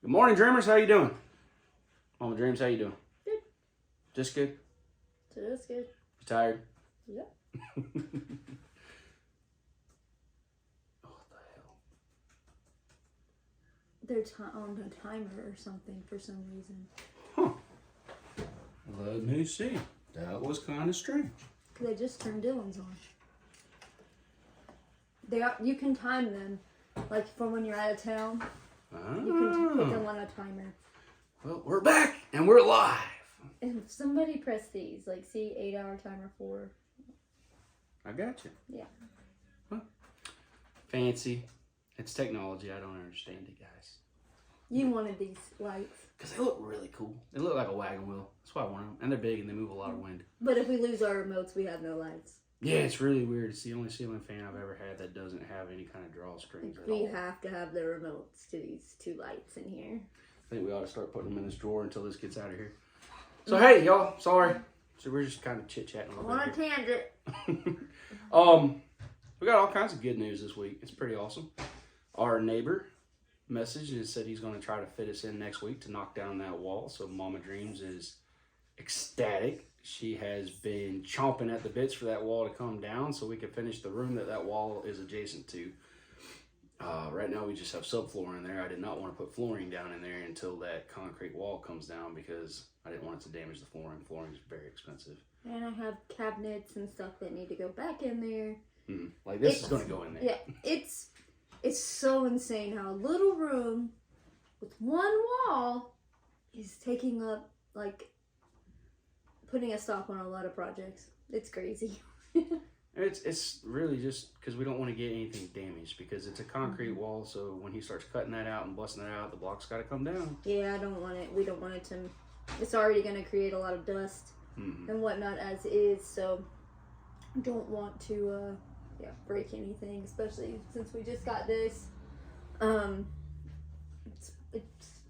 Good morning, Dreamers. How you doing? Mama Dreams, how you doing? Good. Just good? Just good. You tired? Yep. Oh, what the hell? They're on a timer or something for some reason. Huh. Let me see. That was kind of strange. Because I just turned Dylan's on. You can time them. Like for when you're out of town. You can put them on a timer. Well, we're back and we're live. And somebody press these. Like see 8-hour timer 4. I got you. Yeah. Huh. Fancy. It's technology. I don't understand it, guys. You wanted these lights. Because they look really cool. They look like a wagon wheel. That's why I want them. And they're big and they move a lot of wind. But if we lose our remotes, we have no lights. Yeah, it's really weird. It's the only ceiling fan I've ever had that doesn't have any kind of drawstrings at all. We have to have the remotes to these 2 lights in here. I think we ought to start putting them in this drawer until this gets out of here. So hey, y'all, sorry. So we're just kind of chit-chatting a little On a bit tangent. We got all kinds of good news this week. It's pretty awesome. Our neighbor messaged and said he's going to try to fit us in next week to knock down that wall. So Mama Dreams is ecstatic. She has been chomping at the bits for that wall to come down so we can finish the room that wall is adjacent to. Right now we just have subfloor in there. I did not want to put flooring down in there until that concrete wall comes down because I didn't want it to damage the flooring. Flooring is very expensive. And I have cabinets and stuff that need to go back in there. Like this is going to go in there. Yeah, it's so insane how a little room with one wall is taking up, like, putting a stop on a lot of projects. It's crazy. It's really just because we don't want to get anything damaged because it's a concrete wall. So when he starts cutting that out and busting that out, the block's got to come down. Yeah, I don't want it. We don't want it to. It's already going to create a lot of dust and whatnot as is. So don't want to break anything, especially since we just got this.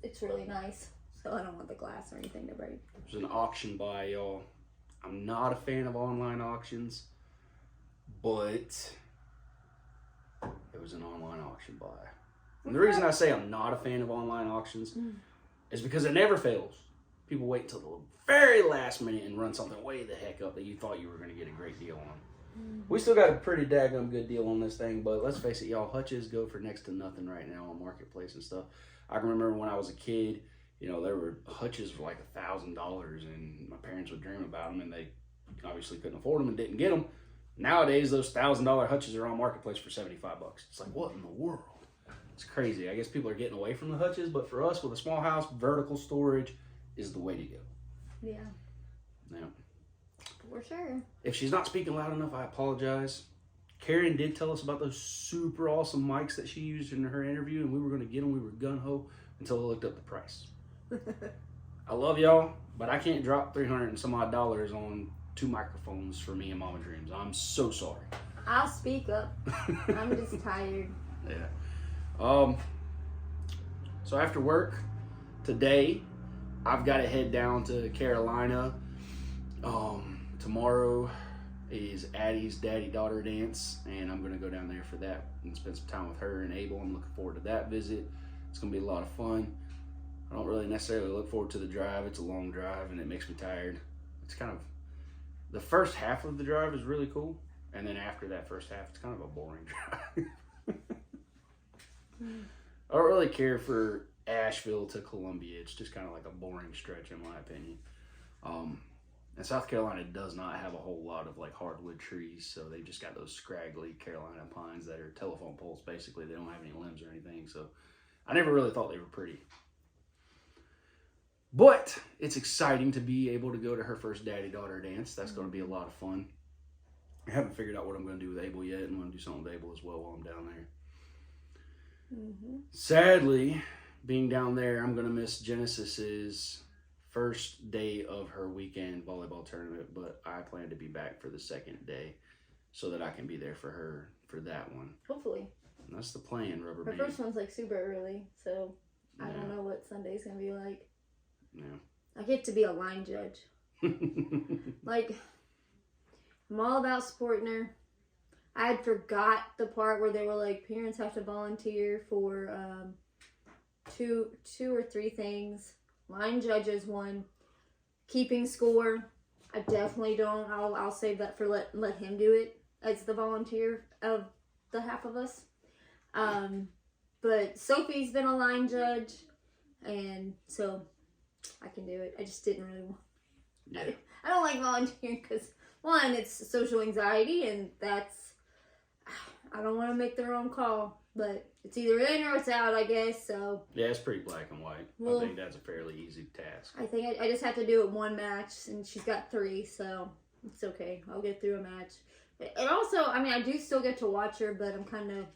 It's really nice. So I don't want the glass or anything to break. There's an auction buy, y'all. I'm not a fan of online auctions, but it was an online auction buy. And the reason I say I'm not a fan of online auctions is because it never fails. People wait until the very last minute and run something way the heck up that you thought you were going to get a great deal on. We still got a pretty daggum good deal on this thing, but let's face it, y'all, hutches go for next to nothing right now on Marketplace and stuff. I can remember when I was a kid, you know, there were hutches for like $1,000 and my parents would dream about them and they obviously couldn't afford them and didn't get them. Nowadays, those $1,000 hutches are on Marketplace for $75. It's like, what in the world? It's crazy. I guess people are getting away from the hutches, but for us with a small house, vertical storage is the way to go. Yeah. Yeah. For sure. If she's not speaking loud enough, I apologize. Karen did tell us about those super awesome mics that she used in her interview, and we were going to get them. We were gung-ho until I looked up the price. I love y'all, but I can't drop $300 and some odd on 2 microphones for me and Mama Dreams. I'm so sorry. I'll speak up. I'm just tired. Yeah. So after work today, I've got to head down to Carolina. Tomorrow is Addie's daddy-daughter dance, and I'm going to go down there for that and spend some time with her and Abel. I'm looking forward to that visit. It's going to be a lot of fun. I don't really necessarily look forward to the drive. It's a long drive, and it makes me tired. It's kind of, the first half of the drive is really cool, and then after that first half, it's kind of a boring drive. I don't really care for Asheville to Columbia. It's just kind of like a boring stretch in my opinion. And South Carolina does not have a whole lot of like hardwood trees, so they've just got those scraggly Carolina pines that are telephone poles basically. They don't have any limbs or anything, so I never really thought they were pretty. But it's exciting to be able to go to her first daddy-daughter dance. That's going to be a lot of fun. I haven't figured out what I'm going to do with Abel yet. I'm going to do something with Abel as well while I'm down there. Sadly, being down there, I'm going to miss Genesis's first day of her weekend volleyball tournament, but I plan to be back for the second day so that I can be there for her for that one. Hopefully. And that's the plan, rubber Her band. first one's like super early, so I don't know what Sunday's going to be like. Yeah. I get to be a line judge. Like, I'm all about supporting her. I had forgot the part where they were like, parents have to volunteer for two or three things. Line judges one. Keeping score, I definitely don't. I'll save that for let him do it as the volunteer of the half of us. But Sophie's been a line judge, and so I can do it. I just didn't really want. Yeah. I don't like volunteering because one, it's social anxiety, and I don't want to make the wrong call. But it's either in or it's out, I guess. So yeah, it's pretty black and white. Well, I think that's a fairly easy task. I think I just have to do it one match, and she's got 3, so it's okay. I'll get through a match. And also, I mean, I do still get to watch her, but I'm kind of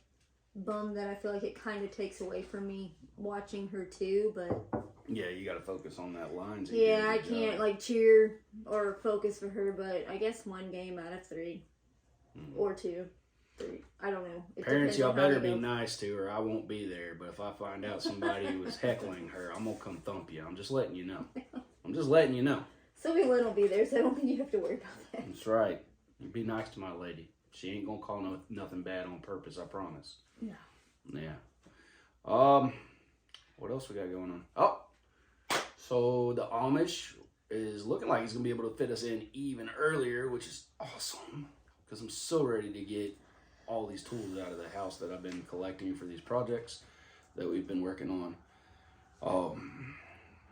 bummed that I feel like it kind of takes away from me watching her too. But yeah, you got to focus on that lines. Yeah, I can't like cheer or focus for her. But I guess 1 game out of 3 or 2. 3. I don't know. Parents, y'all better be nice to her. I won't be there, but if I find out somebody was heckling her, I'm gonna come thump you. I'm just letting you know. I'm just letting you know. Sylvia Lynn will be there, so I don't think you have to worry about that. That's right. You be nice to my lady. She ain't gonna call nothing bad on purpose. I promise. No. Yeah. What else we got going on? Oh, so the Amish is looking like he's gonna be able to fit us in even earlier, which is awesome because I'm so ready to get all these tools out of the house that I've been collecting for these projects that we've been working on.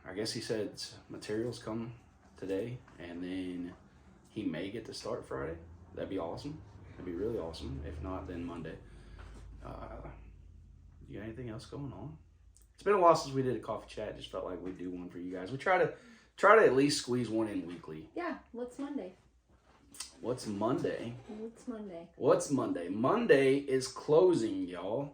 I guess he said materials come today, and then he may get to start Friday. That'd be awesome. That'd be really awesome. If not, then Monday. You got anything else going on? It's been a while since we did a coffee chat. Just felt like we'd do one for you guys. We try to at least squeeze one in weekly. Yeah. What's Monday? What's Monday? What's Monday? What's Monday? Monday is closing, y'all.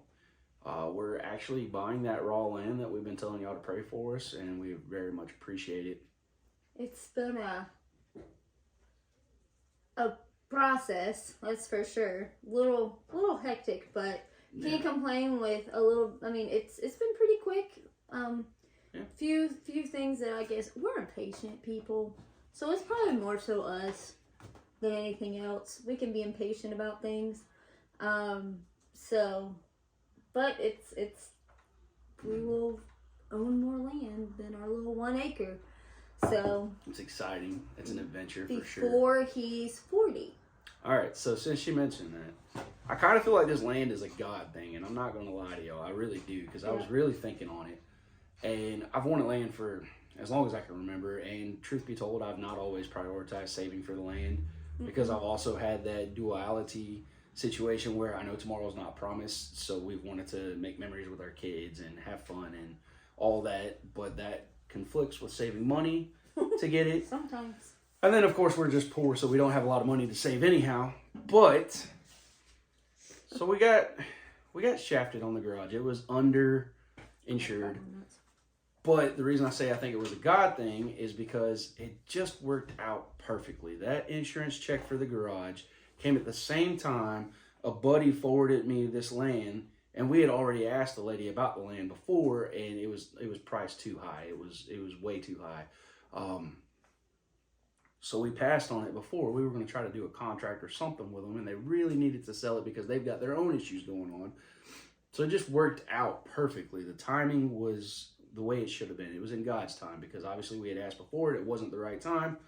We're actually buying that raw land that we've been telling y'all to pray for us, and we very much appreciate it. It's been a process, that's for sure. Little hectic, but can't complain with a little. I mean, it's been pretty quick. Few things that I guess we're impatient people, so it's probably more so us than anything else. We can be impatient about things. But we will own more land than our little 1 acre. So it's exciting. It's an adventure for sure. Before he's 40. All right. So since she mentioned that, I kind of feel like this land is a God thing, and I'm not going to lie to y'all. I really do, because I was really thinking on it. And I've wanted land for as long as I can remember. And truth be told, I've not always prioritized saving for the land, because I've also had that duality situation where I know tomorrow's not promised. So we've wanted to make memories with our kids and have fun and all that. But that conflicts with saving money to get it. Sometimes. And then, of course, we're just poor, so we don't have a lot of money to save anyhow. But, so we got shafted on the garage. It was under insured. But the reason I say I think it was a God thing is because it just worked out perfectly. That insurance check for the garage came at the same time a buddy forwarded me this land, and we had already asked the lady about the land before, and it was priced too high. It was way too high. So we passed on it before. We were going to try to do a contract or something with them, and they really needed to sell it because they've got their own issues going on. So it just worked out perfectly. The timing was the way it should have been. It was in God's time, because obviously we had asked before it wasn't the right time.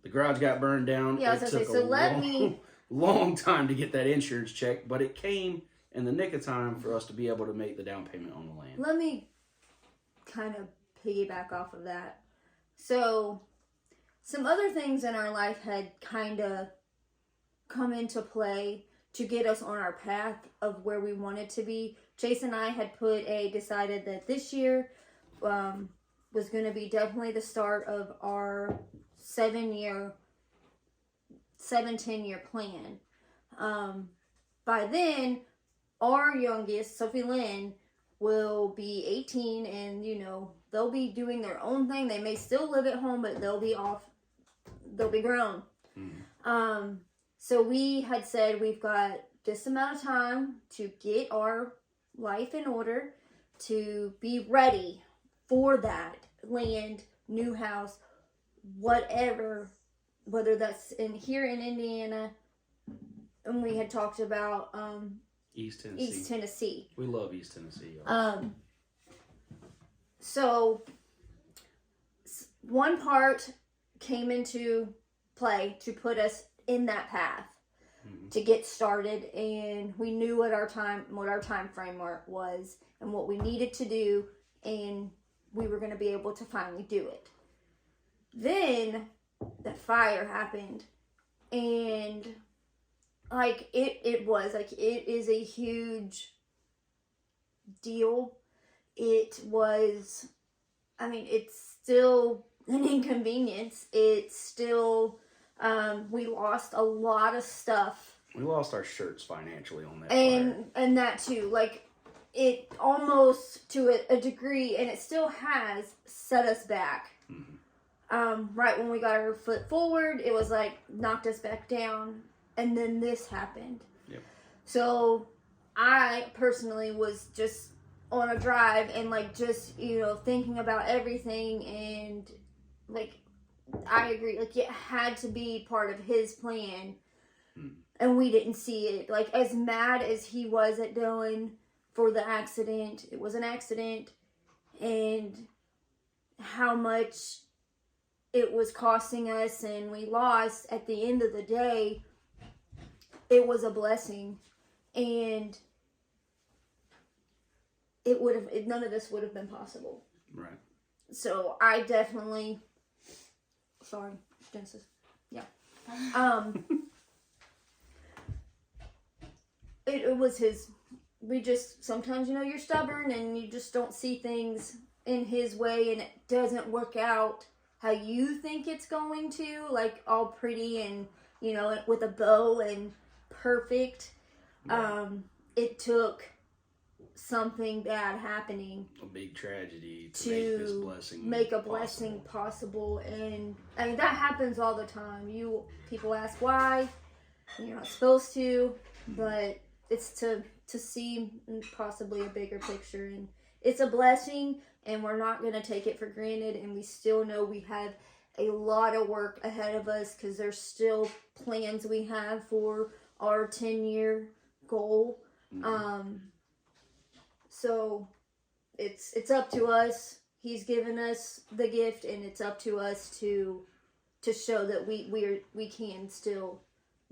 The garage got burned down. Yeah, I was going to say, so let me... long time to get that insurance check, but it came in the nick of time for us to be able to make the down payment on the land. Let me kind of piggyback off of that. So, some other things in our life had kind of come into play to get us on our path of where we wanted to be. Chase and I had decided that this year was going to be definitely the start of our 7-10-year plan. By then, our youngest, Sophie Lynn, will be 18, and they'll be doing their own thing. They may still live at home, but they'll be grown. So we had said we've got this amount of time to get our life in order, to be ready for that land, new house, whatever, whether that's here in Indiana, and we had talked about East Tennessee. We love East Tennessee. So one part came into play to put us in that path to get started, and we knew what our time framework was and what we needed to do, and we were going to be able to finally do it. Then the fire happened, and like it is a huge deal. It was, I mean, it's still an inconvenience. It's still, we lost a lot of stuff. We lost our shirts financially on that fire. And that too, like, it almost to a degree, and it still has set us back. Right when we got our foot forward, it was like knocked us back down, and then this happened. Yep. So I personally was just on a drive and like just, you know, thinking about everything, and like I agree, like it had to be part of his plan. And we didn't see it. Like, as mad as he was at Dylan for the accident, it was an accident, and how much it was costing us and we lost, at the end of the day, it was a blessing. And it would have, none of this would have been possible. Right. So I definitely, sorry, Genesis. Yeah. It was his, we just, sometimes, you know, you're stubborn and you just don't see things in his way, and it doesn't work out how you think it's going to, like all pretty and, you know, with a bow and perfect. Right. It took something bad happening, a big tragedy, to make this blessing, make a blessing possible. And I mean, that happens all the time. People ask why, you're not supposed to, but it's to see possibly a bigger picture, and it's a blessing, and we're not going to take it for granted. And we still know we have a lot of work ahead of us, because there's still plans we have for our 10-year goal. So it's up to us. He's given us the gift, and it's up to us to show that we can still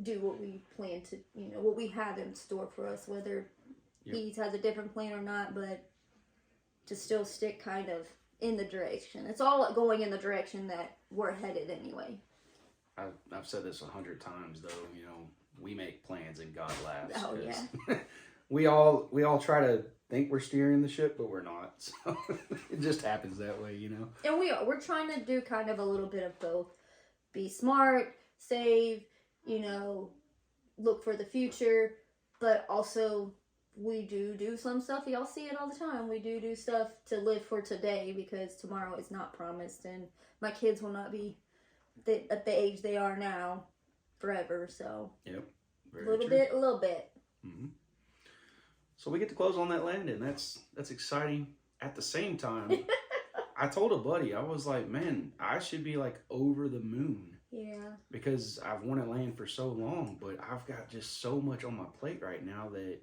do what we plan to, you know, what we have in store for us, whether he has a different plan or not, but to still stick kind of in the direction. It's all going in the direction that we're headed anyway. I've said this 100 times, though, you know, we make plans and God laughs. Oh, yeah. we all try to think we're steering the ship, but we're not. So it just happens that way, you know. And we're trying to do kind of a little bit of both. Be smart, save, you know, look for the future, but also we do some stuff. Y'all see it all the time. We do stuff to live for today, because tomorrow is not promised, and my kids will not be at the age they are now forever. So yep, a little bit. Mm-hmm. So we get to close on that landing. That's exciting. At the same time, I told a buddy, I was like, man, I should be like over the moon. Yeah. Because I've wanted land for so long, but I've got just so much on my plate right now that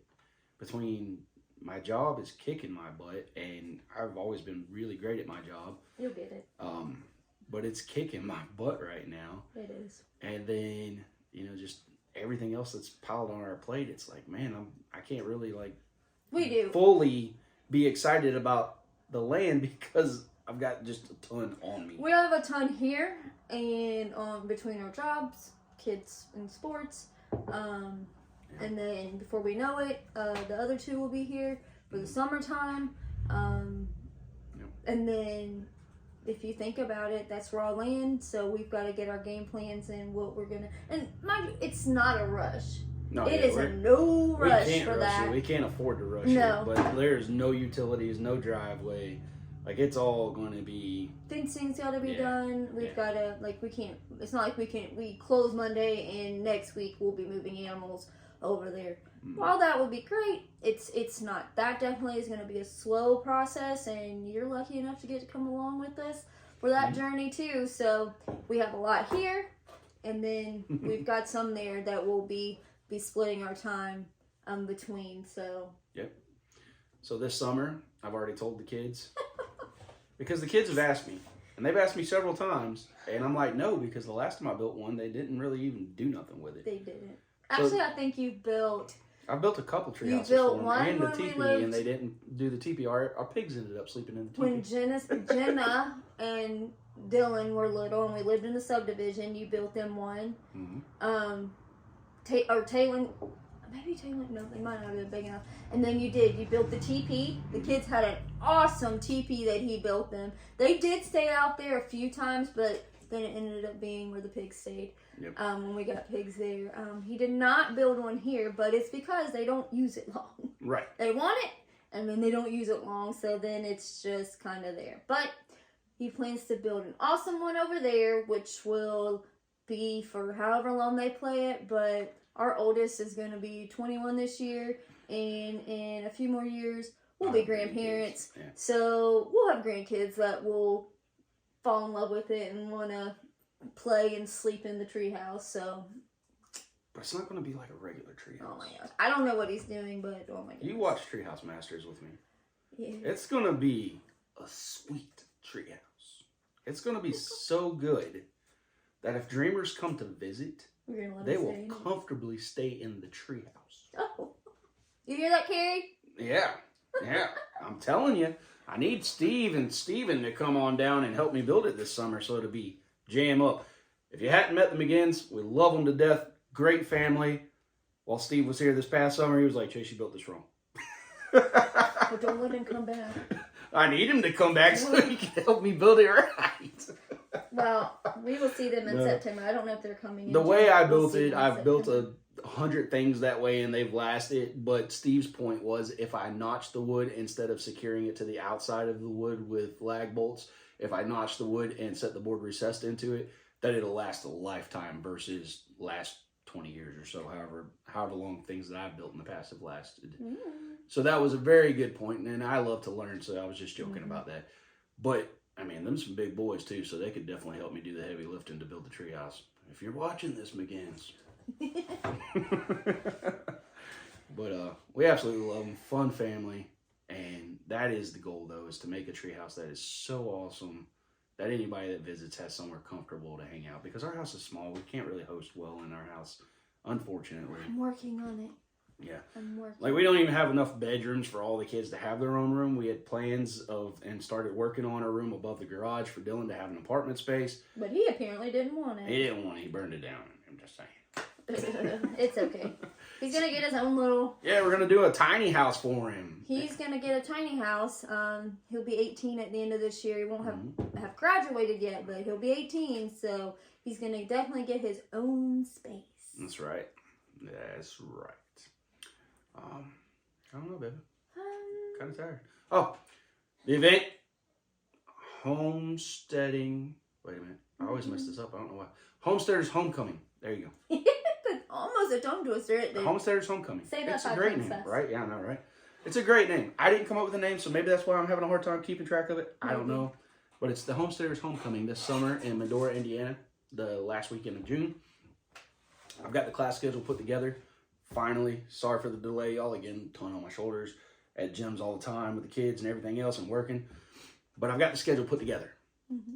between my job is kicking my butt, and I've always been really great at my job. You'll get it. But it's kicking my butt right now. It is. And then, you know, just everything else that's piled on our plate, it's like, man, I can't really like fully be excited about the land, because I've got just a ton on me. We have a ton here, and between our jobs, kids and sports, and then before we know it, the other two will be here for the summertime. And then, if you think about it, that's raw land, so we've got to get our game plans and what we're gonna. And mind you, it's not a rush. No, it is no rush for that. We can't afford to rush it. But there's no utilities, no driveway. Like, it's all going to be... Fencing's got to be done. We've got to, like, we can't... It's not like we close Monday and next week we'll be moving animals over there. While that would be great, it's not. That definitely is going to be a slow process, and you're lucky enough to get to come along with us for that journey, too. So, we have a lot here, and then we've got some there that we'll be splitting our time between, so... Yep. So, this summer, I've already told the kids... Because the kids have asked me, and they've asked me several times, and I'm like, no, because the last time I built one, they didn't really even do nothing with it. They didn't. Actually, I think you built... I built a couple tree houses built for them, one and the when we teepee, lived- and they didn't do the teepee. Our pigs ended up sleeping in the teepee. When Jenna and Dylan were little and we lived in the subdivision, you built them one. Mm-hmm. Taylor, maybe Taylor, no, they might not have been big enough. And then you built the teepee. The kids had an awesome teepee that he built them. They did stay out there a few times, but then it ended up being where the pigs stayed. Yep. When we got pigs there. He did not build one here, but it's because they don't use it long. Right. They want it, and then they don't use it long, so then it's just kind of there. But he plans to build an awesome one over there, which will be for however long they play it. But our oldest is going to be 21 this year, and in a few more years, we'll be grandparents. Yeah. So we'll have grandkids that will fall in love with it and want to play and sleep in the treehouse. So, but it's not going to be like a regular treehouse. oh my gosh, I don't know what he's doing, but oh my gosh. You watch Treehouse Masters with me. Yeah. It's going to be a sweet treehouse. It's going to be so good that if dreamers come to visit, We're gonna let they him will stay. comfortably stay in the treehouse. Oh, you hear that, Carrie? Yeah, I'm telling you. I need Steve and Steven to come on down and help me build it this summer so it'll be jam up. If you hadn't met the McGinns, we love them to death. Great family. While Steve was here this past summer, he was like, Chase, you built this wrong. But don't let him come back. I need him to come back so he can help me build it right. Well, we will see them in September. I don't know if they're coming in. The way I We'll built see it, them in I've built September. 100 things that way and they've lasted. But Steve's point was if I notch the wood instead of securing it to the outside of the wood with lag bolts, if I notch the wood and set the board recessed into it, that it'll last a lifetime versus last 20 years or so, however long things that I've built in the past have lasted. Mm. So that was a very good point, and I love to learn, so I was just joking about that. But, I mean, them some big boys, too, so they could definitely help me do the heavy lifting to build the treehouse. If you're watching this, McGinns. But we absolutely love them. Fun family. And that is the goal, though, is to make a treehouse that is so awesome that anybody that visits has somewhere comfortable to hang out. Because our house is small. We can't really host well in our house, unfortunately. I'm working on it. Yeah. I'm working. Like, we don't even have enough bedrooms for all the kids to have their own room. We had plans of, and started working on a room above the garage for Dylan to have an apartment space. But he apparently didn't want it. He didn't want it. He burned it down. I'm just saying. It's okay. He's gonna get his own little. Yeah, we're gonna do a tiny house for him. He's gonna get a tiny house. He'll be 18 at the end of this year. He won't have graduated yet, but he'll be 18, so he's gonna definitely get his own space. That's right. That's right. I don't know, baby. Kind of tired. Oh, the event, homesteading. Wait a minute. I always mess this up. I don't know why. Homesteaders Homecoming. There you go. Almost a tongue twister. Homesteaders Homecoming. Say that it's a 5 great times name, fast. right? Yeah, I know, right? It's a great name. I didn't come up with the name, so maybe that's why I'm having a hard time keeping track of it. I don't know. But it's the Homesteaders Homecoming this summer in Medora, Indiana, the last weekend of June. I've got the class schedule put together. Finally, sorry for the delay, y'all. Again, ton on my shoulders at gyms all the time with the kids and everything else and working. But I've got the schedule put together. Mm-hmm.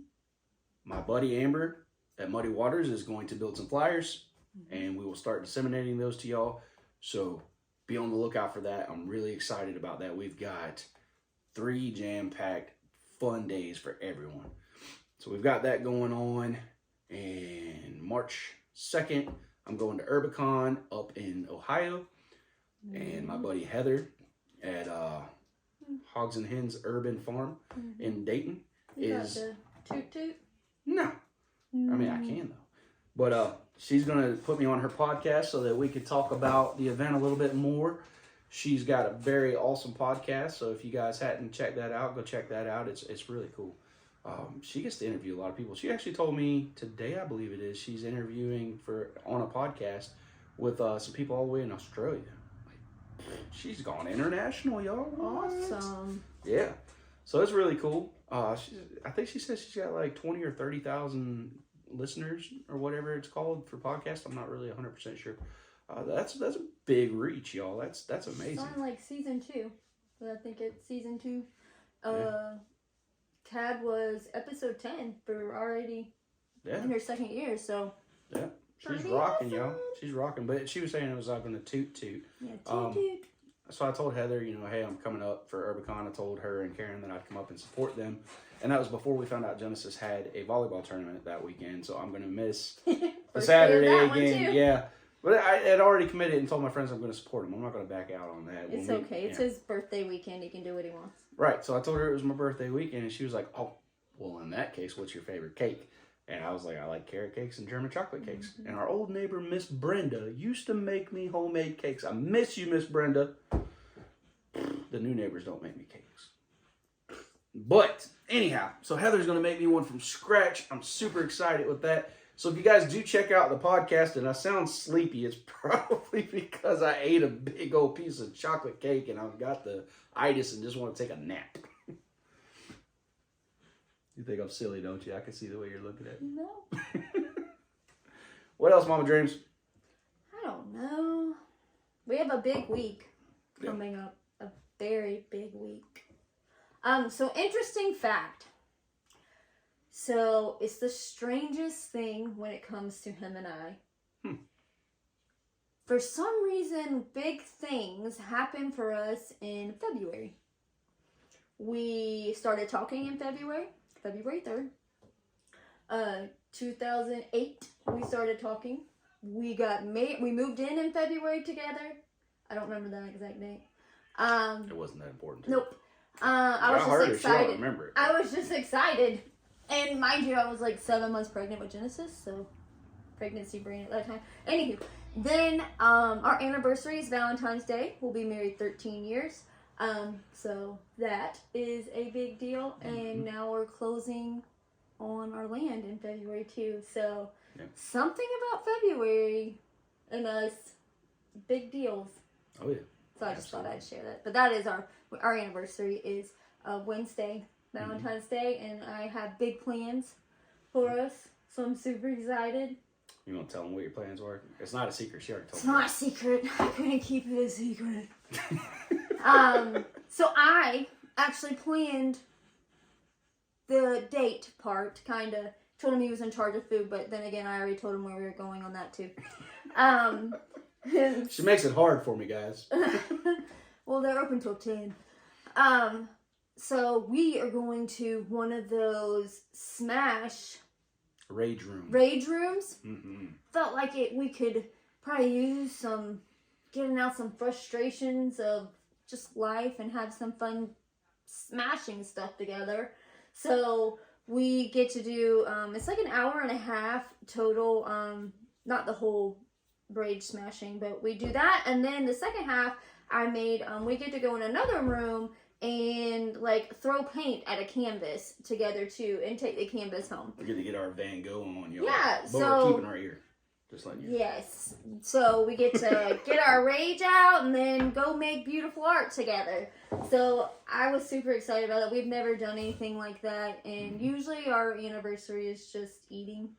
My buddy Amber at Muddy Waters is going to build some flyers, and we will start disseminating those to y'all. So be on the lookout for that. I'm really excited about that. We've got 3 jam-packed fun days for everyone. So we've got that going on. And March 2nd, I'm going to Urbicon up in Ohio. And my buddy Heather at Hogs and Hens Urban Farm in Dayton is... Toot toot? No. I mean, I can, though. But she's going to put me on her podcast so that we could talk about the event a little bit more. She's got a very awesome podcast, so if you guys hadn't checked that out, go check that out. It's really cool. She gets to interview a lot of people. She actually told me today, I believe it is, she's interviewing on a podcast with some people all the way in Australia. Like, she's gone international, y'all. Awesome. Yeah. So it's really cool. I think she says she's got like 20 or 30,000 listeners or whatever it's called for podcasts. I'm not really 100% sure. That's a big reach, y'all. That's amazing. It's on like season 2. But I think it's season 2. Yeah. Tad was episode 10 for already in her second year, so. Yeah. She's rocking, y'all. She's rocking. But she was saying it was like going to toot. Yeah, toot. So I told Heather, hey, I'm coming up for Urbicon. I told her and Karen that I'd come up and support them. And that was before we found out Genesis had a volleyball tournament that weekend. So I'm going to miss the Saturday game. Yeah. But I had already committed and told my friends I'm going to support him. I'm not going to back out on that. It's okay. It's his birthday weekend. He can do what he wants. Right. So I told her it was my birthday weekend. And she was like, oh, well, in that case, what's your favorite cake? And I was like, I like carrot cakes and German chocolate cakes. Mm-hmm. And our old neighbor, Miss Brenda, used to make me homemade cakes. I miss you, Miss Brenda. The new neighbors don't make me cakes. But anyhow, so Heather's going to make me one from scratch. I'm super excited with that. So if you guys do check out the podcast and I sound sleepy, it's probably because I ate a big old piece of chocolate cake and I've got the itis and just want to take a nap. You think I'm silly, don't you? I can see the way you're looking at me. No. What else, Mama Dreams? I don't know. We have a big week coming up. A very big week. So interesting fact. So it's the strangest thing when it comes to him and I. For some reason, big things happen for us in February. We started talking in February 3rd. 2008, we started talking. We moved in February together. I don't remember that exact date. It wasn't that important. Nope. I was just excited. Remember it. I was just excited. And mind you, I was like 7 months pregnant with Genesis, so pregnancy brain at that time. Anywho, then our anniversary is Valentine's Day. We'll be married 13 years. So that is a big deal. And now we're closing on our land in February too. So something about February and us, big deals. Oh yeah. So I just thought I'd share that. But that is our anniversary is Wednesday, Valentine's Day, and I have big plans for us. So I'm super excited. You want to tell them what your plans were? It's not a secret. She already told me. It's not a secret. I couldn't keep it a secret. So I actually planned the date part, kind of. Told him he was in charge of food, but then again, I already told him where we were going on that too. She makes it hard for me, guys. Well, they're open till 10. So we are going to one of those Smash Rage rooms. Mm-hmm. Felt like we could probably use getting out some frustrations of just life and have some fun smashing stuff together. So we get to do, it's like an hour and a half total, not the whole Rage smashing, but we do that. And then the second half, I made, we get to go in another room and like throw paint at a canvas together too and take the canvas home. We get to get our Van Gogh on, y'all. Yeah, but so we're keeping our ear. Just like you. Yes. So we get to get our rage out and then go make beautiful art together. So I was super excited about it. We've never done anything like that, and usually our anniversary is just eating.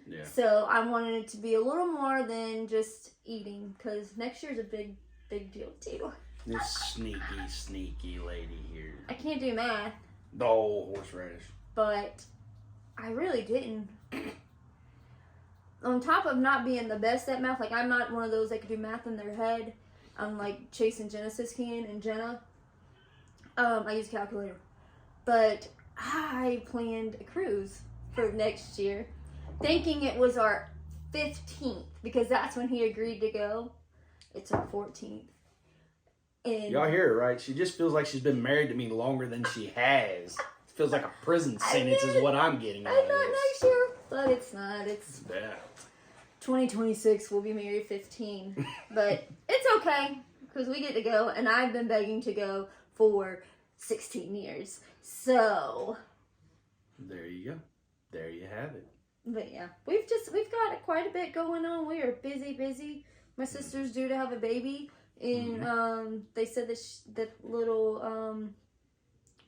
Yeah. So I wanted it to be a little more than just eating, because next year's a big deal too. This sneaky lady here. I can't do math. Oh, horseradish. But I really didn't. On top of not being the best at math, like I'm not one of those that can do math in their head. I'm like Chase and Genesis can and Jenna. I use a calculator. But I planned a cruise for next year, thinking it was our 15th, because that's when he agreed to go. It's our 14th. And y'all hear her, right? She just feels like she's been married to me longer than she has. It feels like a prison sentence is what I'm getting out I of thought this. next year, but it's not. It's 2026. We'll be married 15, but it's okay because we get to go, and I've been begging to go for 16 years. So there you go. There you have it. But yeah, we've got quite a bit going on. We are busy. My sister's due to have a baby, and they said that little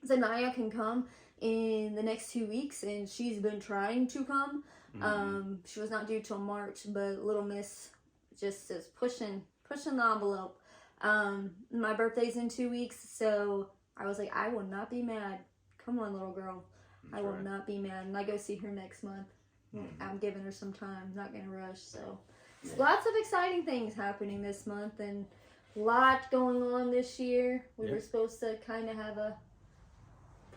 Zanaya can come in the next 2 weeks, and she's been trying to come. She was not due till March, but little Miss just is pushing the envelope. My birthday's in 2 weeks, so I was like, I will not be mad. Come on, little girl. I will not be mad. And I go see her next month. I'm giving her some time. Not going to rush. So, lots of exciting things happening this month. And a lot going on this year. We were supposed to kind of have a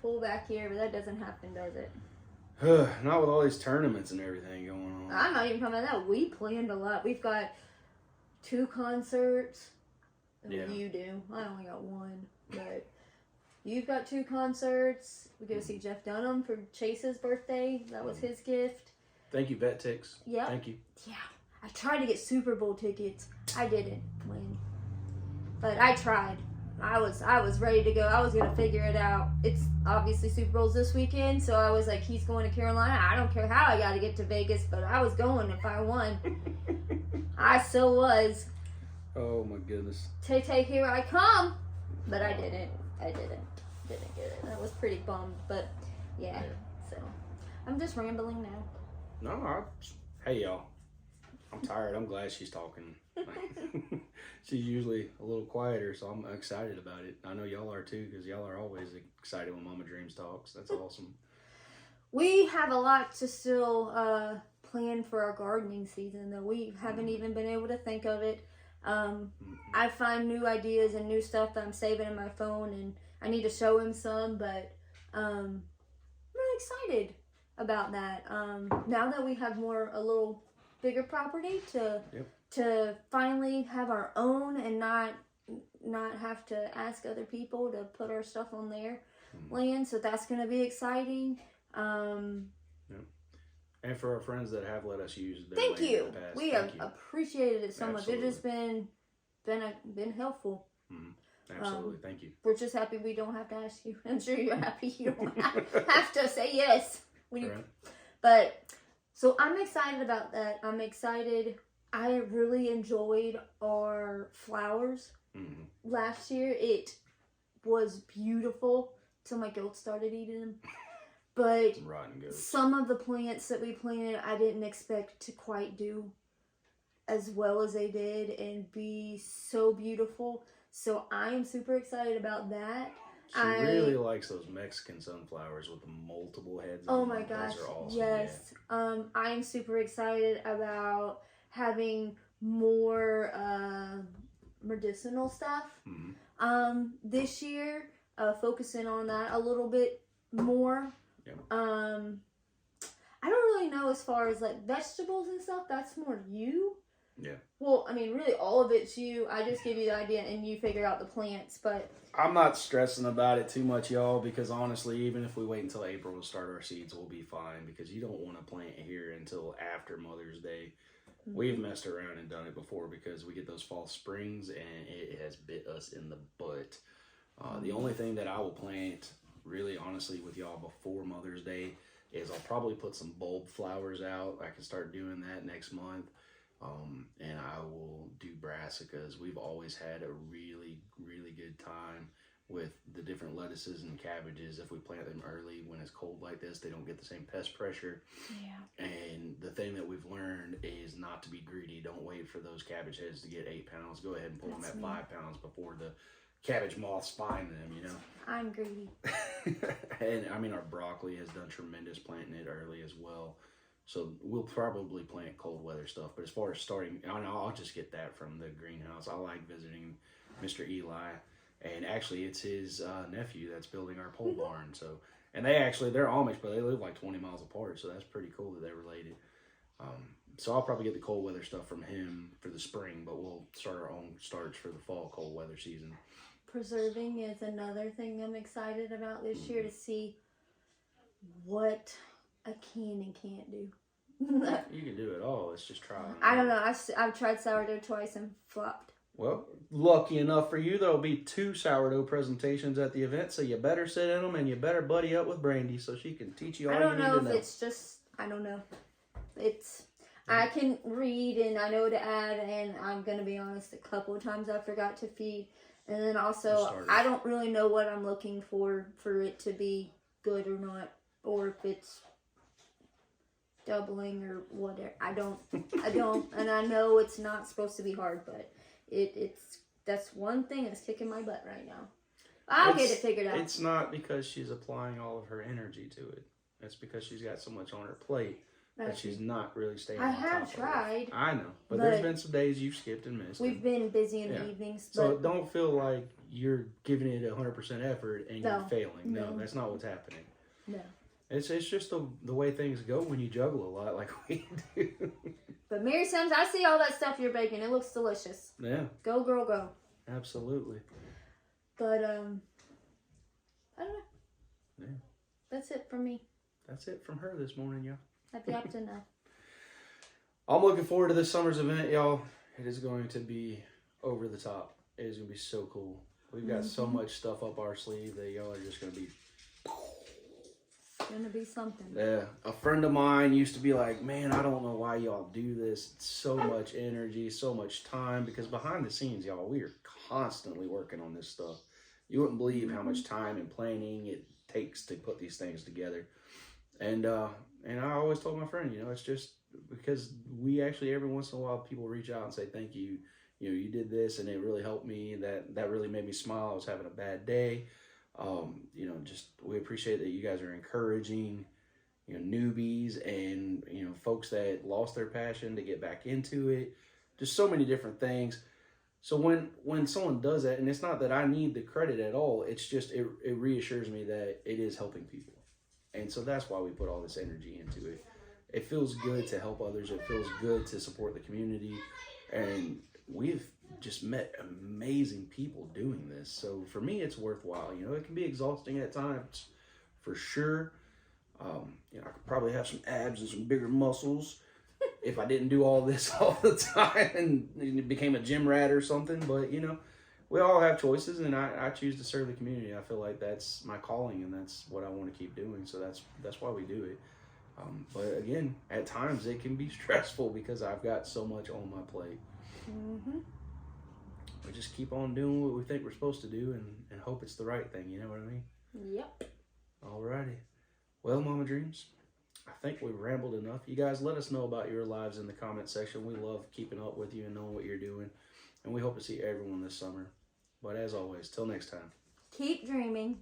pullback here, but that doesn't happen, does it? Not with all these tournaments and everything going on. I'm not even talking about that. We planned a lot. We've got 2 concerts. Yeah. You do. I only got 1. But you've got 2 concerts. We go see Jeff Dunham for Chase's birthday. That was his gift. Thank you, VetTix. Yeah. Thank you. Yeah. I tried to get Super Bowl tickets. I didn't win. But I tried. I was ready to go. I was going to figure it out. It's obviously Super Bowl's this weekend, so I was like, he's going to Carolina. I don't care how I got to get to Vegas, but I was going if I won. I still was. Oh, my goodness. Tay, here I come. But I didn't. Didn't get it. I was pretty bummed, but yeah. So, I'm just rambling now. No, hey, y'all. I'm tired. I'm glad she's talking. She's usually a little quieter, so I'm excited about it. I know y'all are too, because y'all are always excited when Mama Dreams talks. That's awesome. We have a lot to still plan for our gardening season, though. We haven't even been able to think of it. I find new ideas and new stuff that I'm saving in my phone, and I need to show him some, but I'm really excited about that. Now that we have a little bigger property to finally have our own and not have to ask other people to put our stuff on their land, so that's going to be exciting. And for our friends that have let us use their thank land you. in the past, We have appreciated it so much. It has been helpful. Absolutely. Thank you. We're just happy we don't have to ask you. I'm sure you're happy you don't have to say yes. But so I'm excited about that. I'm excited. I really enjoyed our flowers last year. It was beautiful till my goats started eating them. But some of the plants that we planted, I didn't expect to quite do as well as they did and be so beautiful. So I'm super excited about that. She really likes those Mexican sunflowers with the multiple heads. Oh my gosh, those are awesome. Yes. Yeah. I'm super excited about having more medicinal stuff this year, focusing on that a little bit more. Yep. I don't really know as far as like vegetables and stuff. That's more you. Yeah. Well, I mean, really, all of it's you. I just give you the idea, and you figure out the plants. But I'm not stressing about it too much, y'all, because honestly, even if we wait until April to start our seeds, we'll be fine. Because you don't want to plant here until after Mother's Day. We've messed around and done it before because we get those false springs, and it has bit us in the butt. The only thing that I will plant, really honestly, with y'all before Mother's Day is I'll probably put some bulb flowers out. I can start doing that next month. And I will do brassicas. We've always had a really, really good time with the different lettuces and cabbages. If we plant them early when it's cold like this, they don't get the same pest pressure. Yeah. And the thing that we've learned is not to be greedy. Don't wait for those cabbage heads to get 8 pounds. Go ahead and pull them at 5 pounds before the cabbage moths find them, you know? I'm greedy. And I mean, our broccoli has done tremendous planting it early as well. So we'll probably plant cold weather stuff. But as far as starting, I'll just get that from the greenhouse. I like visiting Mr. Eli. And actually, it's his nephew that's building our pole barn. So, and they're Amish, but they live like 20 miles apart. So that's pretty cool that they're related. So I'll probably get the cold weather stuff from him for the spring. But we'll start our own starts for the fall cold weather season. Preserving is another thing I'm excited about this year, to see what I can and can't do. You can do it all. It's just trying. I don't know. I've tried sourdough twice and flopped. Well, lucky enough for you, there'll be 2 sourdough presentations at the event, so you better sit in them and you better buddy up with Brandy so she can teach you all you need to know. I don't know if it's just, I don't know. I can read and I know to add, and I'm going to be honest, a couple of times I forgot to feed. And then also, I don't really know what I'm looking for it to be good or not, or if it's doubling or whatever. I don't, and I know it's not supposed to be hard, but that's one thing that's kicking my butt right now. I'll get it figured out. It's not because she's applying all of her energy to it. It's because she's got so much on her plate that That's she's not really staying I on top have of it. tried. I know, but But there's been some days you've skipped and missed. We've been busy in the evenings. So But don't feel like you're giving it 100% effort and you're failing. No, No. that's not what's happening. no. It's just the way things go when you juggle a lot like we do. But Mary Sims, I see all that stuff you're baking. It looks delicious. Yeah, Go, girl, go. absolutely. But, I don't know. Yeah. That's it from me. That's it from her this morning, y'all. Happy up to now. I'm looking forward to this summer's event, y'all. It is going to be over the top. It is going to be so cool. We've got so much stuff up our sleeve that y'all are just going to be... It's gonna be something. Yeah, a friend of mine used to be like, man, I don't know why y'all do this. It's so much energy, so much time, because behind the scenes, y'all, we are constantly working on this stuff. You wouldn't believe how much time and planning it takes to put these things together. And I always told my friend, it's just because we actually, every once in a while, people reach out and say, thank you. You did this and it really helped me. That really made me smile. I was having a bad day. Just we appreciate that you guys are encouraging, newbies and, folks that lost their passion to get back into it. Just so many different things. So when someone does that, and it's not that I need the credit at all, it's just, it reassures me that it is helping people. And so that's why we put all this energy into it. It feels good to help others. It feels good to support the community. And we've just met amazing people doing this. So for me, it's worthwhile. It can be exhausting at times, for sure. I could probably have some abs and some bigger muscles if I didn't do all this all the time and became a gym rat or something. But, we all have choices, and I choose to serve the community. I feel like that's my calling, and that's what I want to keep doing. So that's why we do it. But again, at times it can be stressful because I've got so much on my plate. Mm-hmm. We just keep on doing what we think we're supposed to do and hope it's the right thing. You know what I mean? Yep. Alrighty. Well, Mama Dreams, I think we've rambled enough. You guys let us know about your lives in the comment section. We love keeping up with you and knowing what you're doing. And we hope to see everyone this summer. But as always, till next time. Keep dreaming.